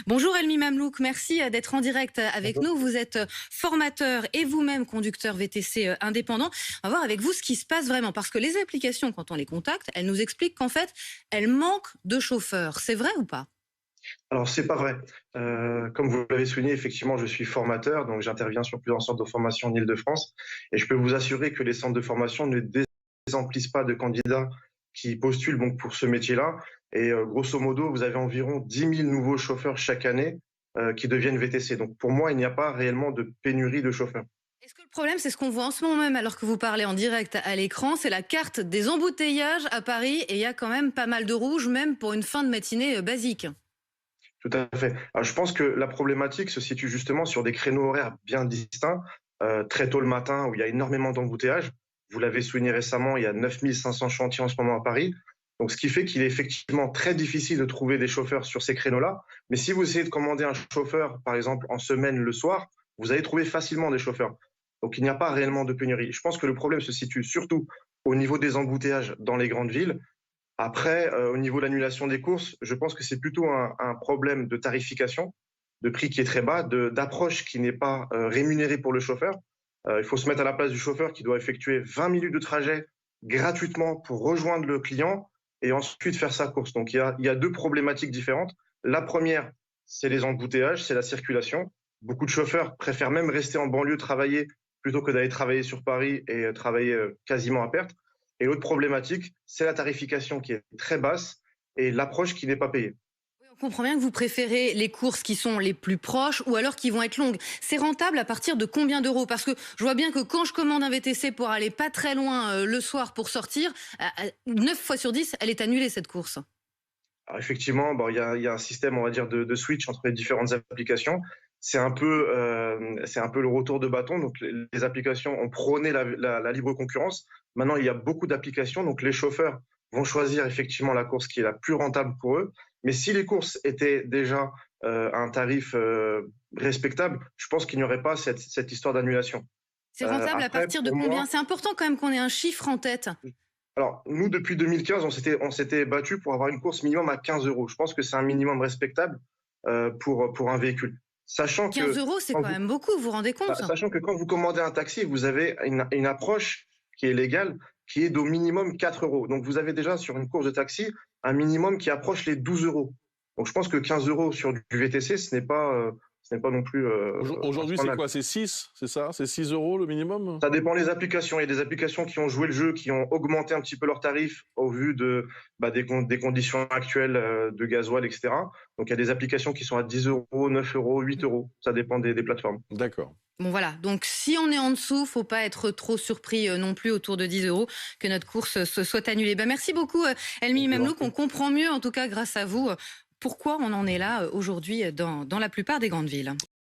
Bonjour Elmi Mamlouk, merci d'être en direct avec Bonjour. nous. Vous êtes formateur et vous-même conducteur VTC indépendant. On va voir avec vous ce qui se passe vraiment, parce que les applications, quand on les contacte, elles nous expliquent qu'en fait, elles manquent de chauffeurs. C'est vrai ou pas? Alors c'est pas vrai. Comme vous l'avez souligné, effectivement, je suis formateur, donc j'interviens sur plusieurs centres de formation en Île-de-France, et je peux vous assurer que les centres de formation ne désemplissent pas de candidats qui postulent donc pour ce métier-là. Et grosso modo, vous avez environ 10 000 nouveaux chauffeurs chaque année qui deviennent VTC. Donc pour moi, il n'y a pas réellement de pénurie de chauffeurs. Est-ce que le problème, c'est ce qu'on voit en ce moment même, alors que vous parlez en direct à l'écran, c'est la carte des embouteillages à Paris, et il y a quand même pas mal de rouge, même pour une fin de matinée basique. Tout à fait. Alors, je pense que la problématique se situe justement sur des créneaux horaires bien distincts, très tôt le matin où il y a énormément d'embouteillages. Vous l'avez souligné récemment, il y a 9500 chantiers en ce moment à Paris. Donc, ce qui fait qu'il est effectivement très difficile de trouver des chauffeurs sur ces créneaux-là. Mais si vous essayez de commander un chauffeur, par exemple, en semaine le soir, vous allez trouver facilement des chauffeurs. Donc, il n'y a pas réellement de pénurie. Je pense que le problème se situe surtout au niveau des embouteillages dans les grandes villes. Après, au niveau de l'annulation des courses, je pense que c'est plutôt un problème de tarification, de prix qui est très bas, d'approche qui n'est pas rémunérée pour le chauffeur. Il faut se mettre à la place du chauffeur qui doit effectuer 20 minutes de trajet gratuitement pour rejoindre le client et ensuite faire sa course. Donc il y a deux problématiques différentes. La première, c'est les embouteillages, c'est la circulation. Beaucoup de chauffeurs préfèrent même rester en banlieue travailler plutôt que d'aller travailler sur Paris et travailler quasiment à perte. Et l'autre problématique, c'est la tarification qui est très basse et l'approche qui n'est pas payée. Oui, on comprend bien que vous préférez les courses qui sont les plus proches ou alors qui vont être longues. C'est rentable à partir de combien d'euros? Parce que je vois bien que quand je commande un VTC pour aller pas très loin le soir pour sortir, 9 fois sur 10, elle est annulée cette course. Alors effectivement, bon, il y a un système, on va dire, de switch entre les différentes applications. C'est un peu le retour de bâton. Donc les applications ont prôné la libre concurrence. Maintenant, il y a beaucoup d'applications. Donc les chauffeurs vont choisir effectivement la course qui est la plus rentable pour eux. Mais si les courses étaient déjà à un tarif respectable, je pense qu'il n'y aurait pas cette histoire d'annulation. C'est rentable à Après, partir de pour moi, combien? C'est important quand même qu'on ait un chiffre en tête. alors, nous, depuis 2015, on s'était battu pour avoir une course minimum à 15 euros. Je pense que c'est un minimum respectable pour un véhicule. Sachant 15 que, euros, c'est quand quand vous, même beaucoup, vous vous rendez compte? sachant que quand vous commandez un taxi, vous avez une approche qui est légale, qui est d'au minimum 4 euros. Donc, vous avez déjà sur une course de taxi un minimum qui approche les 12 euros. Donc, je pense que 15 euros sur du VTC, ce n'est pas non plus Aujourd'hui, c'est infernal. quoi? C'est 6, c'est ça? C'est 6 euros le minimum? Ça dépend des applications. Il y a des applications qui ont joué le jeu, qui ont augmenté un petit peu leurs tarifs au vu des conditions actuelles de gasoil, etc. Donc il y a des applications qui sont à 10 euros, 9 euros, 8 euros. Ça dépend des plateformes. D'accord. Bon voilà, donc si on est en dessous, faut pas être trop surpris non plus autour de 10 euros que notre course se soit annulée. Merci beaucoup Elmi Je vous en Memlouk, on prie. comprend mieux en tout cas grâce à vous pourquoi on en est là aujourd'hui dans la plupart des grandes villes.